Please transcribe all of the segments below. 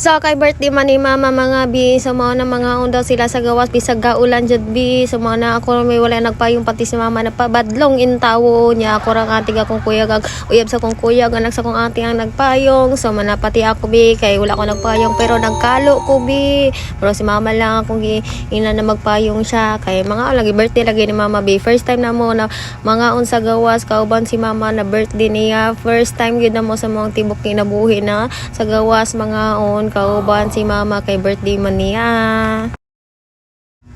So kay birthday man ni mama mga bi, so mao na mga undaw sila sa gawas bisag gaulan jud bi, so mao na ako may wala nagpayong pati si mama na pabadlong in tawo niya ako ra ating akong kuya gag uyab sa kong kuya anak sa kong ate ang nagpayong, so manapati ako bi kay wala ko nagpayong pero nagkalo ko bi, pero si mama lang akong ina na magpayong siya kay mga lagi birthday lagi ni mama bi, first time na mo na mga unsa gawas kauban si mama na birthday niya, first time gyud na mo sa mga tibok kinabuhi na sa gawas mga on kauban si mama kay birthday man niya.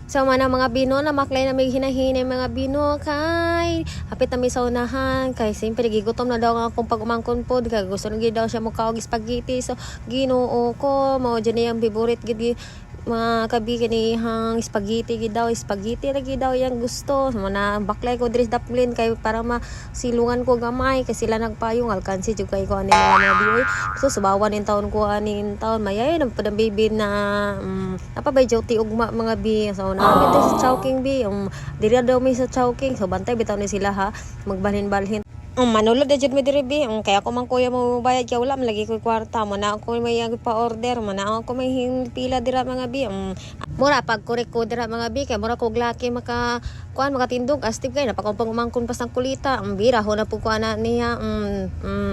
So man mga bino na maklay na may hinahinay mga bino kay hapit na may saunahan kay simpre gigutom na daw nga akong pag-umangkon pod kay gusto na gid daw siya mo kaog spaghetti, so Ginoo ko mao dyan yung favorite gid mga kabi kanihang spaghetti gid daw, spaghetti lagi daw yang gusto mo na baklay ko dress daplin kay para masilungan ko gamay kasi sila nagpayong alkansi jud kay ko ani mga biyoy, so subawan in taon ko anin taon mayay nagpadang baby na napabay duty ugma mga bi, so na sa Chowking bi diri daw mi sa Chowking, so bantay bitaw ni sila ha magbalhin-balhin. Manulod na dyan mi diri bi, kaya ako man kuya mo bayad kaya wala malagi ko kwarta mo na ako may pa-order mo na ako may pila dira mga bi, mura pag korek ko dira mga bi kay mura kog laki maka kuan makatindog astig kay napakong umangkon pas ng kulita bira ho na pud ko ana niya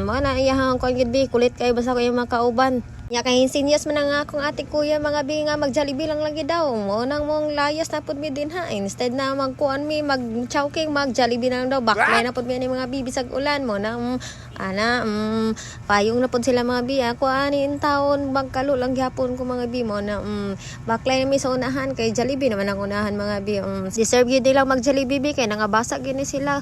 mga na iyahang kuan gid bi kulit kay basta ko yung makauban nya kay insinyas man nga akong ate kuya mga bi nga mag-Jollibee lang lagi daw mo nang mong layas na pud mi din ha, instead na magkuan mi mag Chowking mag-Jollibee na lang daw baklay na pud mi ani mga bi bisag ulan mo na payong na pud sila mga bi ako ani in taon bagkalo lang gyapon ko mga bi mo na baklay na mi sa unahan kay Jollibee naman ang unahan mga bi si serve gyud nila mag-Jollibee bi kay nangabasa gini sila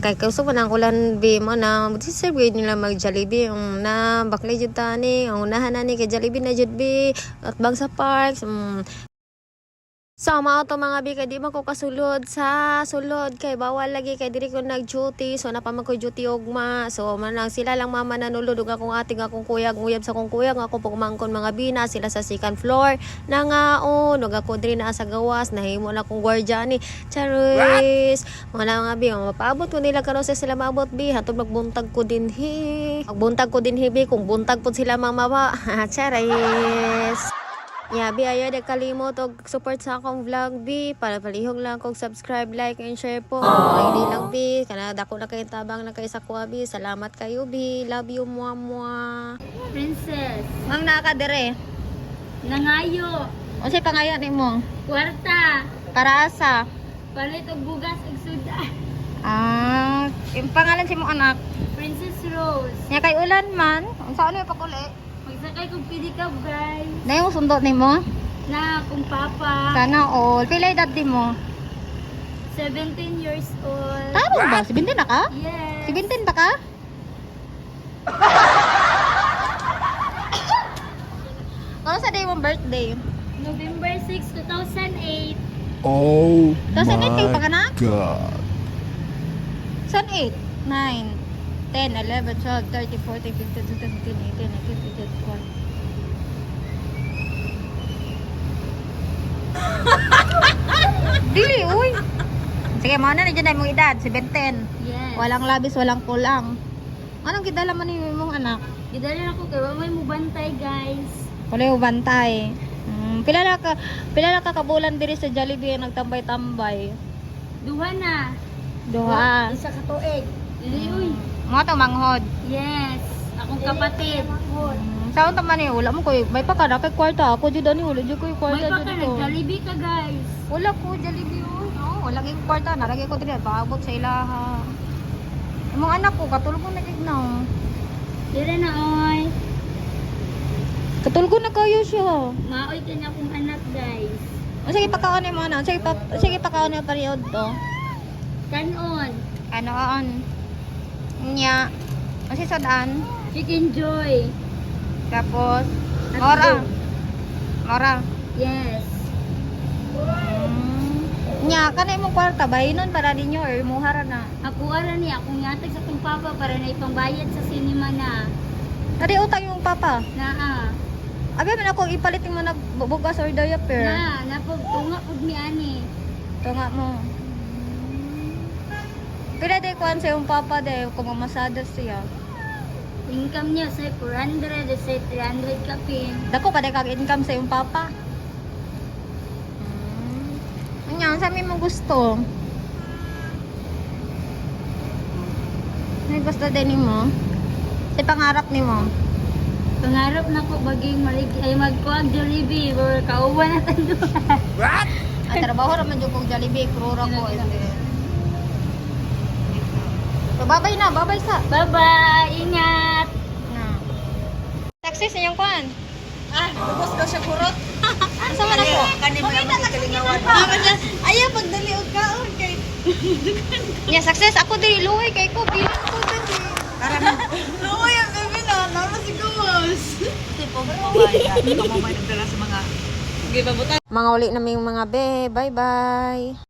kay kauso pa nang ulan bi mo na serve nila mag Jollibee na baklay jud tani ang unahan na ni kay Jollibee na jud bi at bang sa parks so mao to mga bi kay di man ko kasulod sa sulod kay bawal lagi kay diri ko nag-duty, so napamag ko duty ugma, so manang sila lang mama nanulod ug akong ating akong kuya nguyab sa akong kuya nga ako pagmangkon mga bina sila sa second floor na nga ug ako diri na sa gawas nahimo na akong gwardiya ni charis wala mga bi mapaabot ko nila karon sa sila maabot bi hatod magbuntag ko dinhi bi kung buntag pud sila mama ba charis. Yeah, bi ayo de kalimot og support sa akong vlog bi para palihog lang kog subscribe, like and share po. Hindi lang bi kana dako na kay tabang na kay sa kuha bi. Salamat kayo bi. Love you mua. Princess. Mang naka dire. Nangayo. Unsay pangayo nimo? Kwarta. Para asa? Palit og bugas ug suda. Yung pangalan si mo anak? Princess Rose. Nya kay ulan man. Unsa ano pakuli? Magsakay kog pedicab guys. Dayon sundot nimo? Na akong papa. Sana all. Pila edad mo? 17 years old. Tama ba? 17 na ka? Yes. 17 ba ka? Ano sa day mong birthday? November 6, 2008. Oh 2008 kayo my pa ka na? God. Saan 8? 9, 10, 11, 12, 13, 14, 15, 16, 17, 18, 19, 20, 21. Dili, uy. Sige, mga na dyan na mong edad, 17. Yes. Walang labis, walang kulang. Anong kidala man yung mong anak? Gidala ako kay wa may mubantay guys. Wala yung bantay. Pila ka kabulan diri sa Jollibee ang nagtambay-tambay. Duha na. Duha. Isa ka tuig. Dili uy. Mga to manghod. Yes. Akong kapatid. Saan naman eh, wala mo ko may pa ka na kay kwarta. Ako jud ani wala jud ko yung kwarta May pa ka jud ko. nag-Jollibee ka guys. Wala ko Jollibee oh. No, wala kay kwarta, naragay ko diri paabot sa ilaha. Imong anak ko katulog na gignaw. Dire na oy. Katulog na kayo siya. Maoy ka na akong anak guys. O sige pakaon mo na. Sige pakaon mo period to. Kanon. Ano on? Nya. Kasi sadaan. Chicken Joy. Tapos Hotdog. Mora. Yes. Nya kanay mo kwarta bahinon para ninyo or muhara na. Ako ara ni akong yatag sa akong papa para na ipangbayad sa cinema na. Tadi utang yung papa. Naa. Abi man ako ipalit yung mga bugas or diaper. Na pag tunga pud mi ani. Tunga mo. Pila day kuan sa yung papa day kung mamasada siya. Income niya say 400, say 300 kapin. Dako pa kag income sa iyong papa. Ano sa mo gusto? May gusto din mo? Sa pangarap nimo? Pangarap na ko baging ay magkuag Jollibee or kauban na tayo. What? Ang trabaho raman jud kog Jollibee, krura ko. So, babay na, babay sa. Bye-bye! Ingat! Na. Success niyang kwan. Lubos daw siya kurot. Asa man ako? Kani mo naman ikalingawan. Ayaw, pagdali o kaon kay... Nya success ako diri luoy kay ko bilang ko diri. Para na. Luoy ang bebe na, naman si Gumas. Tipo mo ba? Ikaw mo may nagdala sa mga Okay, babutan. Mga uli naming mga be. Bye-bye.